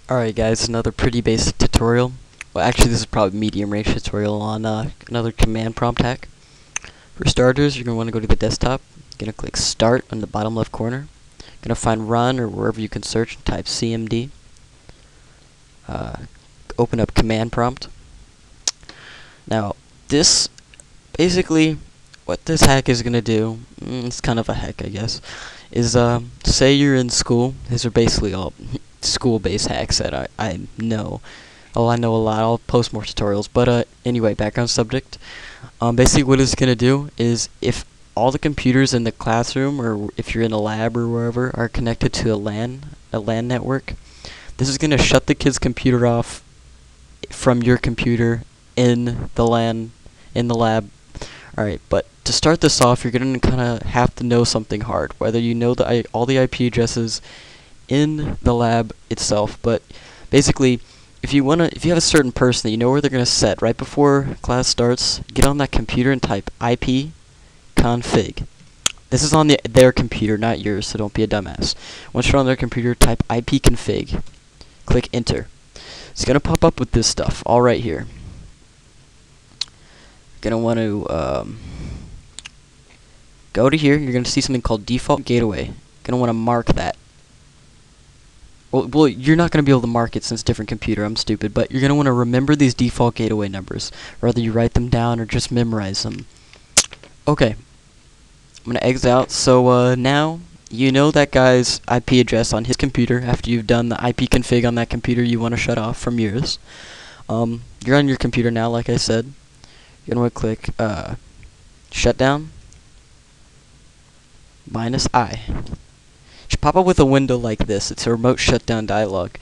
Alright guys, another pretty basic tutorial. Well, actually this is probably medium range tutorial on another command prompt hack. For starters, you're going to want to go to the desktop, going to click start on the bottom left corner, going to find run or wherever you can search and type CMD. Open up command prompt. Now this, basically what this hack is going to do, it's kind of a hack I guess, is say you're in school. These are basically all school-based hacks that I know. Oh, I know a lot. I'll post more tutorials. But anyway, background subject. Basically, what it's gonna do is if all the computers in the classroom, or if you're in a lab or wherever, are connected to a LAN network, this is gonna shut the kid's computer off from your computer in the LAN in the lab. All right, but to start this off, you're gonna kind of have to know something hard, whether you know all the IP addresses in the lab itself. But basically, if you have a certain person that you know where they're gonna set right before class starts, get on that computer and type IP config. This is on their computer, not yours, so don't be a dumbass. Once you're on their computer, type IP config. Click enter. It's gonna pop up with this stuff all right here. You're gonna want to go to here. You're gonna see something called default gateway. You're gonna want to mark that. Well, you're not going to be able to mark it since it's a different computer. I'm stupid. But you're going to want to remember these default gateway numbers, whether you write them down or just memorize them. Okay. I'm going to exit out. So now you know that guy's IP address on his computer. After you've done the IP config on that computer you want to shut off from yours. You're on your computer now, like I said. You're going to click shutdown -I. Should pop up with a window like this. It's a remote shutdown dialog.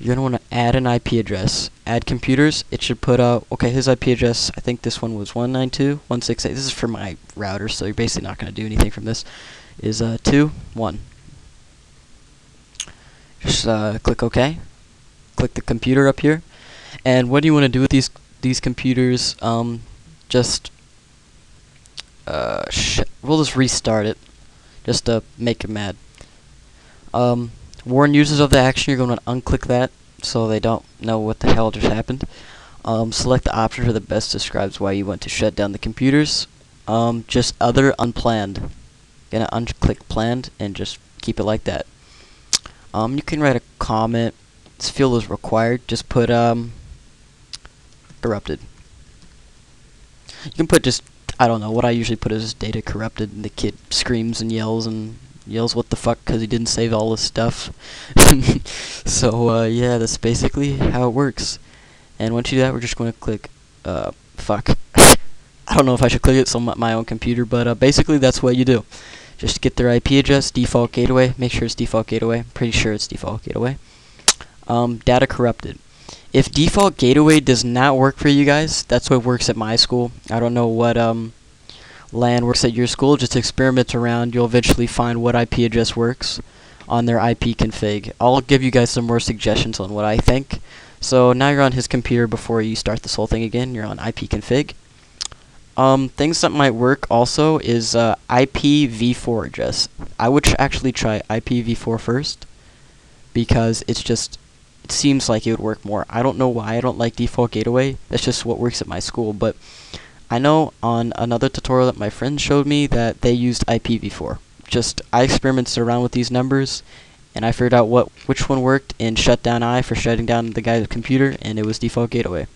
You're going to want to add an IP address. Add computers. It should put okay, his IP address, I think this one was 192.168. This is for my router, so you're basically not going to do anything from this. Is 2.1. Just click OK. Click the computer up here. And what do you want to do with these computers? We'll just restart it just to make it mad. Warn users of the action. You're going to unclick that so they don't know what the hell just happened. Select the option that best describes why you want to shut down the computers. Just other unplanned. Gonna unclick planned and just keep it like that. You can write a comment. This field is required. Just put corrupted. You can put just, I don't know, what I usually put is data corrupted, and the kid screams and yells what the fuck because he didn't save all his stuff. So yeah, that's basically how it works. And once you do that, we're just going to click fuck. I don't know if I should click it on my own computer, but basically that's what you do. Just get their IP address, default gateway. Make sure it's default gateway. Pretty sure it's default gateway. Data corrupted. If default gateway does not work for you guys, that's what works at my school. I don't know what LAN works at your school. Just experiment around. You'll eventually find what IP address works on their IP config. I'll give you guys some more suggestions on what I think. So now you're on his computer. Before you start this whole thing again, you're on IP config. Things that might work also is IPv4 address. I would actually try IPv4 first because it seems like it would work more. I don't know why I don't like default gateway. That's just what works at my school. But I know on another tutorial that my friend showed me that they used IPv4. I experimented around with these numbers, and I figured out which one worked in shutdown I for shutting down the guy's computer, and it was default gateway.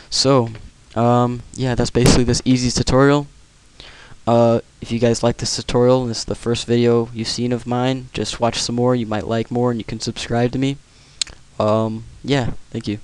So, yeah, that's basically this easy tutorial. If you guys like this tutorial, and this is the first video you've seen of mine, just watch some more. You might like more, and you can subscribe to me. Yeah, thank you.